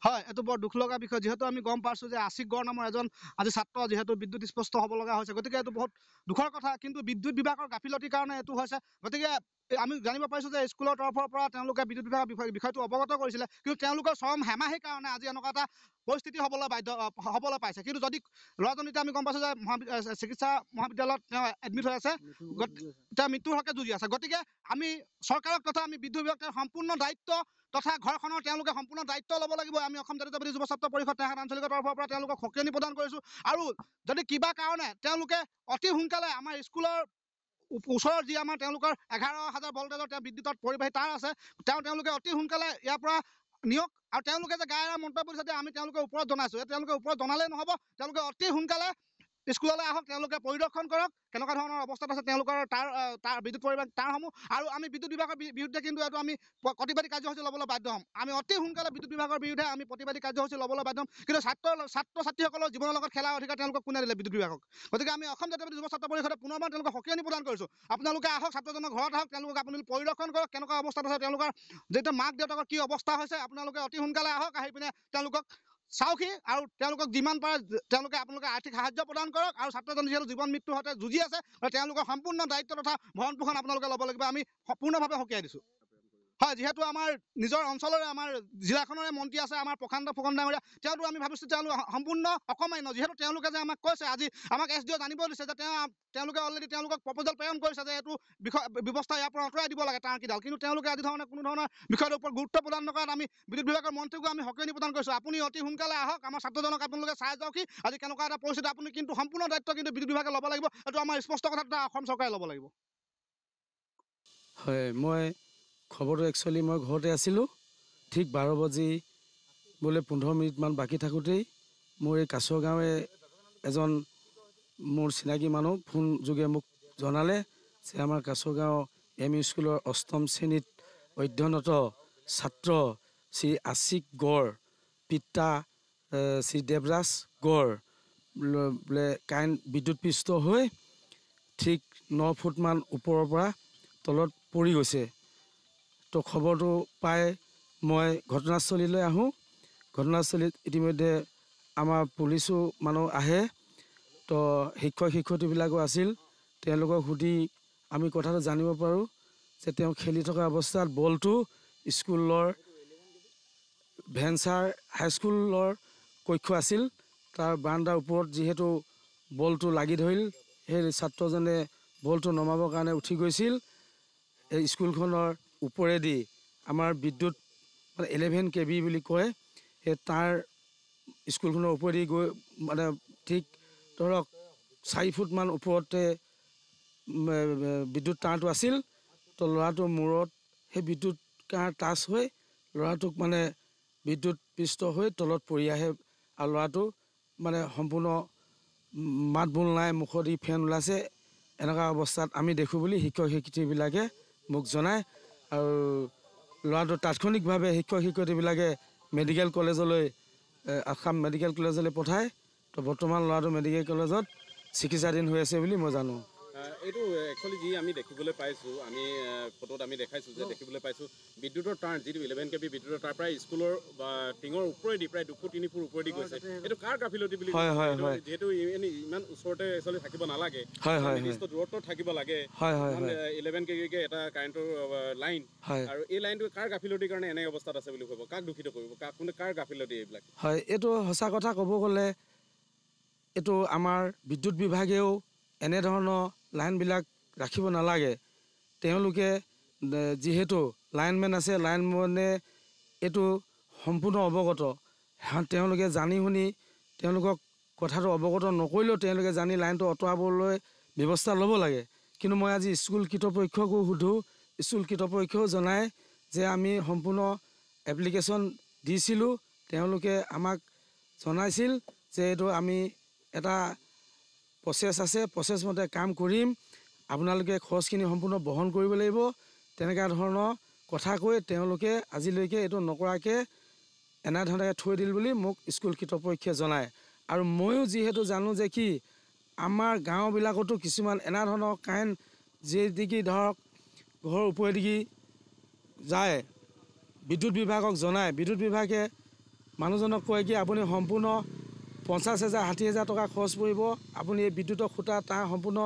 হয়, এইটো বৰ দুখ লগা বিষয়। যিহেতু আমি গম পাইছোঁ যে আশিক গড় নামৰ এজন আজি ছাত্ৰ যিহেতু বিদ্যুৎ স্পষ্ট হ'ব লগা হৈছে, গতিকে এইটো বহুত দুখৰ কথা। কিন্তু বিদ্যুৎ বিভাগৰ গাফিলতিৰ কাৰণে এইটো হৈছে। গতিকে আমি জানিব পাৰিছোঁ যে স্কুলৰ তৰফৰ পৰা তেওঁলোকে বিদ্যুৎ বিভাগৰ বিষয়টো অৱগত কৰিছিলে, কিন্তু তেওঁলোকৰ চৰম হেমাহিৰ কাৰণে আজি এনেকুৱা এটা পৰিস্থিতি হ'বলৈ পাইছে। কিন্তু যদি ল'ৰাজন এতিয়া আমি গম পাইছোঁ যে চিকিৎসা মহাবিদ্যালয়ত তেওঁ এডমিট হৈ আছে, তেওঁ মৃত্যুৰ হকে যুঁজি আছে। গতিকে আমি চৰকাৰক তথা আমি বিদ্যুৎ বিভাগৰ সম্পূৰ্ণ দায়িত্ব তথা ঘৰখনৰ তেওঁলোকে সম্পূৰ্ণ দায়িত্ব ল'ব লাগিব। আমি অসম জাতীয়তাবাদী যুৱ ছাত্ৰ পৰিষদ তেহাত আঞ্চলিকৰ তৰফৰ পৰা তেওঁলোকক সকিয়নি প্ৰদান কৰিছোঁ। আৰু যদি কিবা কাৰণে তেওঁলোকে অতি সোনকালে আমাৰ স্কুলৰ ওচৰৰ যি আমাৰ তেওঁলোকৰ 11,000 ভল্টেজৰ তেওঁ বিদ্যুতত পৰিবাহী তাঁৰ আছে, তেওঁলোকে অতি সোনকালে ইয়াৰ পৰা নিয়ক। আৰু তেওঁলোকে যে গায়ৰ মন্তব্য দিছে আমি তেওঁলোকে ওপৰত জনাইছোঁ, তেওঁলোকে ওপৰত জনালেই নহ'ব, তেওঁলোকে অতি সোনকালে স্কুললৈ আহক, তেওঁলোকে পৰিদৰ্শন কৰক কেনেকুৱা ধৰণৰ অৱস্থাত আছে তেওঁলোকৰ তাৰ বিদ্যুৎ পৰিবাহী তাঁৰসমূহ। আৰু আমি বিদ্যুৎ বিভাগৰ বিৰুদ্ধে কিন্তু এইটো আমি প্ৰতিবাদী কাৰ্যসূচী ল'বলৈ বাধ্য হ'ম। আমি অতি সোনকালে বিদ্যুৎ বিভাগৰ বিৰুদ্ধে আমি প্ৰতিবাদী কাৰ্যসূচী ল'বলৈ বাধ্য হ'ম। কিন্তু ছাত্ৰ ছাত্ৰীসকলৰ জীৱনৰ লগত খেলাৰ অধিকাৰ তেওঁলোকক কোনে দিলে? বিদ্যুৎ বিভাগক। গতিকে আমি অসম জাতীয়তাবাদী যুৱ ছাত্ৰ পৰিষদে পুনৰবাৰ তেওঁলোকক সকিয়নি প্ৰদান কৰিছোঁ, আপোনালোকে আহক, ছাত্ৰজনৰ ঘৰত আহক, তেওঁলোকক আপোনালোকে পৰিদৰ্শন কৰক কেনেকুৱা অৱস্থাত আছে তেওঁলোকৰ, যিহেতু মাক দেউতাকৰ কি অৱস্থা হৈছে। আপোনালোকে অতি সোনকালে আহক, আহি পিনে তেওঁলোকক চাওকহি আৰু তেওঁলোকক যিমান পাৰে আপোনালোকে আৰ্থিক সাহায্য প্ৰদান কৰক। আৰু ছাত্ৰজন যিহেতু জীৱন মৃত্যুৰ সৈতে যুঁজি আছে, তেওঁলোকৰ সম্পূৰ্ণ দায়িত্ব তথা ভৰণ পোষণ আপোনালোকে ল'ব লাগিব। আমি সম্পূৰ্ণভাৱে সকীয়াই দিছোঁ। হয়, যিহেতু আমাৰ নিজৰ অঞ্চলৰে আমাৰ জিলাখনৰে মন্ত্ৰী আছে আমাৰ প্ৰশান্ত ফুকন ডাঙৰীয়া, তেওঁতো আমি ভাবিছোঁ তেওঁলোক সম্পূৰ্ণ অকমান্য। যিহেতু তেওঁলোকে যে আমাক কৈছে, আজি আমাক SDO জানিব দিছে যে তেওঁলোকে অলৰেডি তেওঁলোকক প্ৰপ'জেল প্ৰেৰণ কৰিছে যে এইটো ব্যৱস্থা ইয়াৰ পৰা আঁতৰাই দিব লাগে টাঁৰকেইডাল। কিন্তু তেওঁলোকে আজি ধৰণে কোনো ধৰণৰ বিষয়টোৰ ওপৰত গুৰুত্ব প্ৰদান নকৰাত আমি বিদ্যুৎ বিভাগৰ মন্ত্ৰীকো আমি সকিয়নি প্ৰদান কৰিছোঁ। আপুনি অতি সোনকালে আহক, আমাৰ ছাত্ৰজনক আপোনালোকে চাই যাওকহি আজি কেনেকুৱা এটা পৰিস্থিতি। আপুনি কিন্তু সম্পূৰ্ণ দায়িত্ব কিন্তু বিদ্যুৎ বিভাগে ল'ব লাগিব। এইটো আমাৰ স্পষ্ট কথা, অসম চৰকাৰে ল'ব লাগিব। হয়, মই খবৰটো একচুৱেলি মই ঘৰতে আছিলোঁ। ঠিক 12 বাজি বোলে 15 মিনিটমান বাকী থাকোঁতেই মোৰ এই কাছৰ গাঁৱে এজন মোৰ চিনাকি মানুহ ফোন যোগে মোক জনালে যে আমাৰ কাছৰ গাঁও MU স্কুলৰ 8ম শ্ৰেণীত অধ্যয়নৰত ছাত্ৰ শ্ৰী আশিক গড়, পিতা শ্ৰী দেৱৰাজ গড় বোলে বিদ্যুৎপৃষ্ট হৈ ঠিক 9 ফুটমান ওপৰৰ পৰা তলত পৰি গৈছে। তো খবৰটো পাই মই ঘটনাস্থলীলৈ আহোঁ। ঘটনাস্থলীত ইতিমধ্যে আমাৰ পুলিচো মানুহ আহে, তো শিক্ষক শিক্ষয়িত্ৰীবিলাকো আছিল। তেওঁলোকক সুধি আমি কথাটো জানিব পাৰোঁ যে তেওঁ খেলি থকা অৱস্থাত বলটো স্কুলৰ ভেঞ্চাৰ হাইস্কুলৰ কক্ষ আছিল, তাৰ বাৰাণ্ডাৰ ওপৰত যিহেতু বলটো লাগি ধৰিল, সেই ছাত্ৰজনে বলটো নমাবৰ কাৰণে উঠি গৈছিল। এই স্কুলখনৰ ওপৰেদি আমাৰ বিদ্যুৎ 11 kV বুলি কয়, সেই তাৰ স্কুলখনৰ ওপৰেদি গৈ ঠিক ধৰক 4 ফুটমান ওপৰতে বিদ্যুৎ তাঁৰটো আছিল। তো ল'ৰাটোৰ মূৰত সেই বিদ্যুৎ তাঁৰ টাচ হৈ ল'ৰাটোক বিদ্যুৎপৃষ্ট হৈ তলত পৰি আহে। আৰু ল'ৰাটো সম্পূৰ্ণ মাত বোল নাই, মুখেদি ফেন ওলাইছে, এনেকুৱা অৱস্থাত আমি দেখোঁ বুলি শিক্ষক শিক্ষয়িত্ৰীবিলাকে মোক জনায়। আৰু ল'ৰাটো তাৎক্ষণিকভাৱে শিক্ষক শিক্ষয়িত্ৰীবিলাকে মেডিকেল কলেজলৈ আসাম মেডিকেল কলেজলৈ পঠায়। তো বৰ্তমান ল'ৰাটো মেডিকেল কলেজত চিকিৎসাধীন হৈ আছে বুলি মই জানো। এইটো একচুৱেলি যি আমি দেখিবলৈ পাইছোঁ, আমি ফটোত আমি দেখাইছোঁ যে দেখিবলৈ পাইছোঁ বিদ্যুতৰ তাঁৰ যিটো 11 kV বিদ্যুতৰ তাঁৰ প্ৰায় স্কুলৰ বা টিঙৰ ওপৰেদি প্ৰায় 2 ফুট 3 ফুট ওপৰেদি গৈছে। এইটো কাৰ গাফিলতি বুলি যিহেতু ইমান ওচৰতে একচুৱেলি থাকিব নালাগে, নিৰ্দিষ্ট দূৰত্বত থাকিব লাগে। 11 kV এটা কাৰেণ্টৰ লাইন, আৰু এই লাইনটো কাৰ গাফিলতিৰ কাৰণে এনে অৱস্থাত আছে বুলি ক'ব? কাক দূষিত কৰিব? কাৰ গাফিলতি এইবিলাক? হয়, এইটো সঁচা কথা ক'ব গ'লে এইটো আমাৰ বিদ্যুৎ বিভাগেও এনেধৰণৰ লাইনবিলাক ৰাখিব নালাগে। তেওঁলোকে যিহেতু লাইনমেন আছে, লাইনমেনে এইটো সম্পূৰ্ণ অৱগত। তেওঁলোকে জানি শুনি তেওঁলোকক কথাটো অৱগত নকৰিলেও তেওঁলোকে জানি লাইনটো আঁতৰাবলৈ ব্যৱস্থা ল'ব লাগে। কিন্তু মই আজি স্কুল কৰ্তৃপক্ষকো সোধোঁ, স্কুল কৰ্তৃপক্ষও জনায় যে আমি সম্পূৰ্ণ এপ্লিকেশ্যন দিছিলোঁ। তেওঁলোকে আমাক জনাইছিল যে এইটো আমি এটা প্ৰচেছ আছে, প্ৰচেছ মতে কাম কৰিম, আপোনালোকে খৰচখিনি সম্পূৰ্ণ বহন কৰিব লাগিব, তেনেকুৱা ধৰণৰ কথা কৈ তেওঁলোকে আজিলৈকে এইটো নকৰাকৈ এনেধৰণে থৈ দিল বুলি মোক স্কুল কৰ্তৃপক্ষই জনায়। আৰু ময়ো যিহেতু জানো যে কি আমাৰ গাঁওবিলাকতো কিছুমান এনেধৰণৰ কাৰেণ্ট যিদিকি ধৰক ঘৰৰ ওপৰেদিকি যায়, বিদ্যুৎ বিভাগক জনায়, বিদ্যুৎ বিভাগে মানুহজনক কয় কি আপুনি সম্পূৰ্ণ 50,000 60,000 টকা খৰচ পৰিব, আপুনি এই বিদ্যুতৰ খুঁটা তাৰ সম্পূৰ্ণ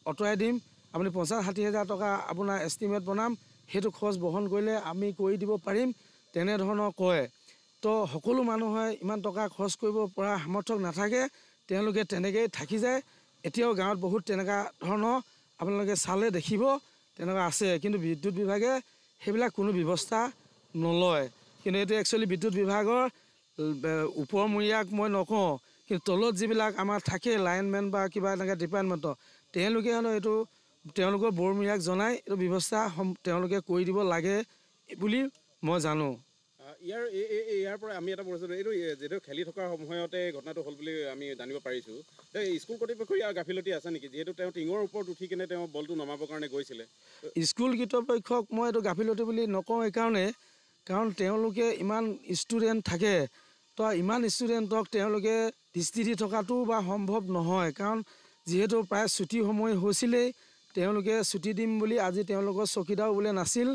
আঁতৰাই দিম, আপুনি 50,000 60,000 টকা আপোনাৰ এষ্টিমেট বনাম, সেইটো খৰচ বহন কৰিলে আমি কৰি দিব পাৰিম, তেনেধৰণৰ কয়। তো সকলো মানুহে ইমান টকা খৰচ কৰিব পৰা সামৰ্থ্য নাথাকে, তেওঁলোকে তেনেকৈয়ে থাকি যায়। এতিয়াও গাঁৱত বহুত তেনেকুৱা ধৰণৰ আপোনালোকে চালে দেখিব তেনেকুৱা আছে, কিন্তু বিদ্যুৎ বিভাগে সেইবিলাক কোনো ব্যৱস্থা নলয়। কিন্তু এইটো একচুৱেলি বিদ্যুৎ বিভাগৰ ওপৰমূৰীয়াক মই নকওঁ, কিন্তু তলত যিবিলাক আমাৰ থাকে লাইনমেন বা কিবা এনেকৈ ডিপাৰ্টমেণ্টৰ, তেওঁলোকে হেনো এইটো তেওঁলোকৰ বৰমূৰীয়াক জনাই এইটো ব্যৱস্থা তেওঁলোকে কৰি দিব লাগে বুলি মই জানো। ইয়াৰ পৰা আমি এটা বস্তু, এইটো যিহেতু খেলি থকাৰ সময়তে ঘটনাটো হ'ল বুলি আমি জানিব পাৰিছোঁ। স্কুল কৰ্তৃপক্ষৰ ইয়াৰ গাফিলতি আছে নেকি, যিহেতু তেওঁ টিঙৰ ওপৰত উঠি কিনে তেওঁ বলটো নমাবৰ কাৰণে গৈছিলে? স্কুল কৰ্তৃপক্ষক মই এইটো গাফিলতি বুলি নকওঁ, এইকাৰণে কাৰণ তেওঁলোকে ইমান ষ্টুডেণ্ট থাকে, তো ইমান ষ্টুডেণ্টক তেওঁলোকে দৃষ্টি দি থকাটো বা সম্ভৱ নহয়, কাৰণ যিহেতু প্ৰায় ছুটি সময় হৈছিলেই, তেওঁলোকে ছুটি দিম বুলি আজি তেওঁলোকৰ চকীদাৰ বোলে নাছিল,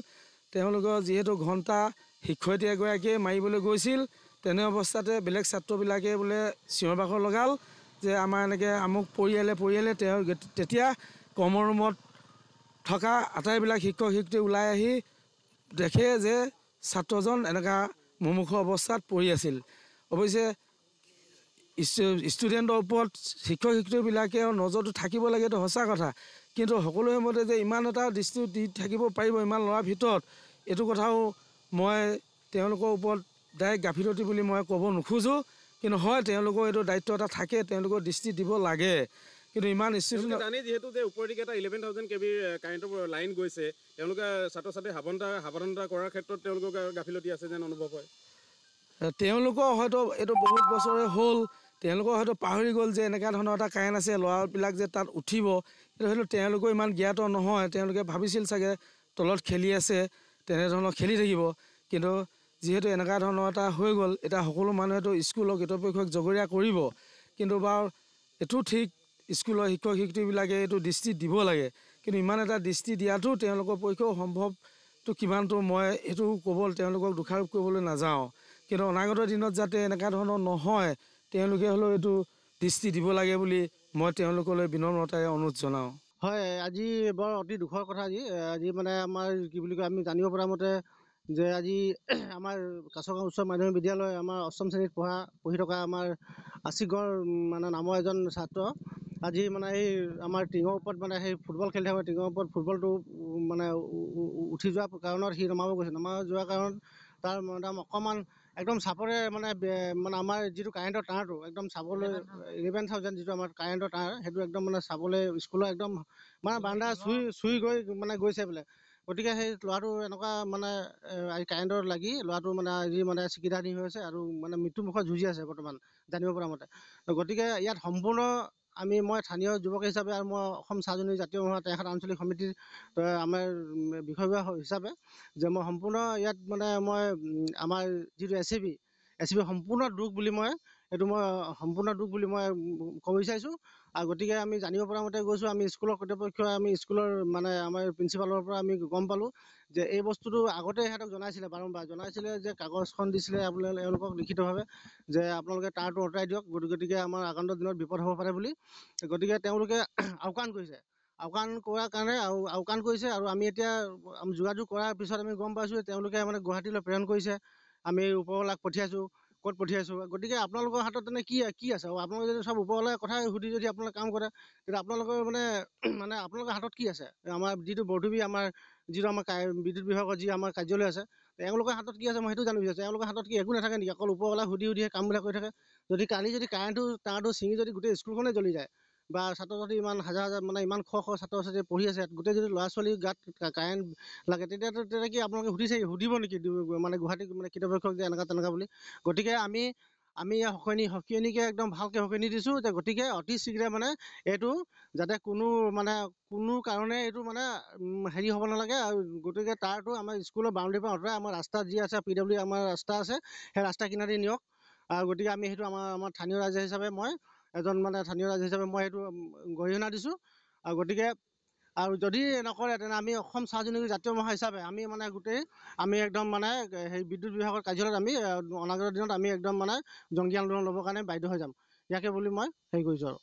তেওঁলোকৰ যিহেতু ঘণ্টা শিক্ষয়িত্ৰী এগৰাকীয়ে মাৰিবলৈ গৈছিল, তেনে অৱস্থাতে বেলেগ ছাত্ৰবিলাকে বোলে চিঞৰ বাখৰ লগাল যে আমাৰ এনেকৈ আমুক পৰিয়ালে তেওঁ তেতিয়া কমন ৰুমত থকা আটাইবিলাক শিক্ষক শিক্ষয়িত্ৰী ওলাই আহি দেখে যে ছাত্ৰজন এনেকুৱা মুমূৰ্ষু অৱস্থাত পৰি আছিল। অৱশ্যে ষ্টুডেণ্টৰ ওপৰত শিক্ষক শিক্ষয়িত্ৰীবিলাকে নজৰটো থাকিব লাগে, এইটো সঁচা কথা, কিন্তু সকলোৰে মতে যে ইমান এটা দৃষ্টি দি থাকিব পাৰিব ইমান ল'ৰাৰ ভিতৰত, এইটো কথাও মই তেওঁলোকৰ ওপৰত ডাইৰেক্ট গাফিলতি বুলি মই ক'ব নোখোজোঁ। কিন্তু হয়, তেওঁলোকৰ এইটো দায়িত্ব এটা থাকে, তেওঁলোকৰ দৃষ্টি দিব লাগে, কিন্তু ইমান ষ্টুডেণ্ট জানি যিহেতু যে ওপৰেদি এটা 11,000 kV কাৰেণ্টৰ লাইন গৈছে, তেওঁলোকে ছাত্ৰ ছাত্ৰী সাৱধানতা কৰাৰ ক্ষেত্ৰত তেওঁলোকৰ গাফিলতি আছে যেন অনুভৱ হয়। তেওঁলোকৰ হয়তো এইটো বহুত বছৰে হ'ল, তেওঁলোকৰ হয়তো পাহৰি গ'ল যে এনেকুৱা ধৰণৰ এটা কাৰেণ্ট আছে, ল'ৰাবিলাক যে তাত উঠিব, কিন্তু হয়তো তেওঁলোকৰ ইমান জ্ঞাত নহয়, তেওঁলোকে ভাবিছিল চাগে তলত খেলি আছে, তেনেধৰণৰ খেলি থাকিব। কিন্তু যিহেতু এনেকুৱা ধৰণৰ এটা হৈ গ'ল, এতিয়া সকলো মানুহেতো স্কুলৰ কৰ্তৃপক্ষক জগৰীয়া কৰিব, কিন্তু বাৰু এইটো ঠিক স্কুলৰ শিক্ষক শিক্ষয়িত্ৰীবিলাকে এইটো দৃষ্টি দিব লাগে, কিন্তু ইমান এটা দৃষ্টি দিয়াটো তেওঁলোকৰ পক্ষেও সম্ভৱটো কিমানটো মই এইটো তেওঁলোকক দোষাৰোপ কৰিবলৈ নাযাওঁ। কিন্তু অনাগত দিনত যাতে এনেকুৱা ধৰণৰ নহয়, তেওঁলোকে হ'লেও এইটো দৃষ্টি দিব লাগে বুলি মই তেওঁলোকলৈ বিনম্ৰতাৰে অনুৰোধ জনাওঁ। হয়, আজি বৰ অতি দুখৰ কথা। আজি মানে আমাৰ কি বুলি কয়, আমি জানিব পৰা মতে যে আজি আমাৰ কাছগাঁও উচ্চ মাধ্যমিক বিদ্যালয় আমাৰ 8ম শ্ৰেণীত পঢ়ি থকা আমাৰ আশিকগড় মানে নামৰ এজন ছাত্ৰ আজি মানে এই আমাৰ টিঙৰ ওপৰত মানে সেই ফুটবল খেলি থাকোঁ, টিঙৰ ওপৰত ফুটবলটো মানে উঠি যোৱা কাৰণত সি নমাব গৈছে, যোৱাৰ কাৰণত তাৰ অকণমান একদম চাপৰে মানে আমাৰ যিটো কাৰেণ্টৰ তাঁৰটো একদম চাবলৈ 11,000 যিটো আমাৰ কাৰেণ্টৰ তাঁৰ, সেইটো একদম মানে চাবলৈ স্কুলৰ একদম মানে বাৰান্দা চুই গৈ মানে গৈছে বোলে। গতিকে সেই ল'ৰাটো এনেকুৱা মানে কাৰেণ্টত লাগি ল'ৰাটো মানে আজি মানে চিকিৎসাধীন হৈ আছে আৰু মানে মৃত্যুমুখত যুঁজি আছে বৰ্তমান জানিব পৰা মতে। গতিকে ইয়াত সম্পূৰ্ণ মই স্থানীয় যুৱক হিচাপে আৰু মই অসম চাহ জাতীয় টেঙাখাত আঞ্চলিক সমিতিৰ আমাৰ বিষয়ববীয়া হিচাপে যে মই সম্পূৰ্ণ ইয়াত মানে মই আমাৰ যিটো এ চি বি সম্পূৰ্ণ দুখ বুলি মই ক'ব বিচাৰিছোঁ। আৰু গতিকে আমি জানিব পৰা মতে গৈছোঁ, আমি স্কুলৰ কৰ্তৃপক্ষই আমি স্কুলৰ মানে আমাৰ প্ৰিন্সিপালৰ পৰা আমি গম পালোঁ যে এই বস্তুটো আগতে সিহঁতক জনাইছিলে, বাৰম্বাৰ জনাইছিলে যে কাগজখন দিছিলে আপোনালোকে এওঁলোকক লিখিতভাৱে যে আপোনালোকে তাঁৰটো আঁতৰাই দিয়ক, গতিকে আমাৰ আগন্তুক দিনত বিপদ হ'ব পাৰে বুলি। গতিকে তেওঁলোকে আওকাণ কৰিছে, আওকাণ কৰাৰ কাৰণে আওকাণ কৰিছে আৰু আমি এতিয়া যোগাযোগ কৰাৰ পিছত আমি গম পাইছোঁ যে তেওঁলোকে মানে গুৱাহাটীলৈ প্ৰেৰণ কৰিছে, আমি ওপৰৱালাক পঠিয়াইছোঁ, ক'ত পঠিয়াইছোঁ। গতিকে আপোনালোকৰ হাতত তেনে কি আছে, আপোনালোকে যদি চব ওপৰৱালাৰ কথাই সুধি যদি আপোনালোকে কাম কৰে, তেতিয়া আপোনালোকৰ মানে আপোনালোকৰ হাতত কি আছে? আমাৰ যিটো বৰডুবি আমাৰ যিটো আমাৰ বিদ্যুৎ বিভাগৰ যি আমাৰ কাৰ্যালয় আছে, তেওঁলোকৰ হাতত কি আছে মই সেইটো জানিব বিচাৰিছোঁ। তেওঁলোকৰ হাতত কি একো নাথাকে নেকি? অকল ওপৰৱালাক সুধিহে কামবিলাক কৰি থাকে। যদি কালি যদি কাৰেণ্টটো তাঁৰটো ছিঙি যদি গোটেই স্কুলখনেই জ্বলি যায় বা ছাত্ৰ ছাত্ৰী ইমান হাজাৰ মানে ইমান শ ছাত্ৰ ছাত্ৰী পঢ়ি আছে, গোটেই যদি ল'ৰা ছোৱালীৰ গাত কাৰেণ্ট লাগে, তেতিয়া কি আপোনালোকে সুধিব নেকি মানে গুৱাহাটী মানে কৰ্তৃপক্ষক যে এনেকুৱা তেনেকুৱা বুলি? গতিকে আমি সকিয়নীকে একদম ভালকৈ সকিয়নী দিছোঁ যে গতিকে অতি শীঘ্ৰে মানে এইটো যাতে কোনো কাৰণে এইটো মানে হেৰি হ'ব নালাগে। আৰু গতিকে তাঁৰটো আমাৰ স্কুলৰ বাউণ্ডেৰীৰ পৰা আঁতৰাই আমাৰ ৰাস্তা যি আছে PWD আমাৰ ৰাস্তা আছে, সেই ৰাস্তা কিনাৰেদি নিয়ক। আৰু গতিকে আমি সেইটো আমাৰ স্থানীয় ৰাইজ হিচাপে মই এজন মানে স্থানীয় ৰাইজ হিচাপে মই সেইটো গৰিহণা দিছোঁ। আৰু গতিকে আৰু যদি নকৰে তেনে আমি অসম চাহ জনগোষ্ঠী জাতীয় মহা হিচাপে আমি মানে গোটেই আমি একদম মানে সেই বিদ্যুৎ বিভাগৰ কাৰ্যালয়ত আমি অনাগত দিনত আমি একদম মানে জংগী আন্দোলন ল'বৰ কাৰণে বাধ্য হৈ যাম। ইয়াকে বুলি মই হেৰি কৰিছোঁ আৰু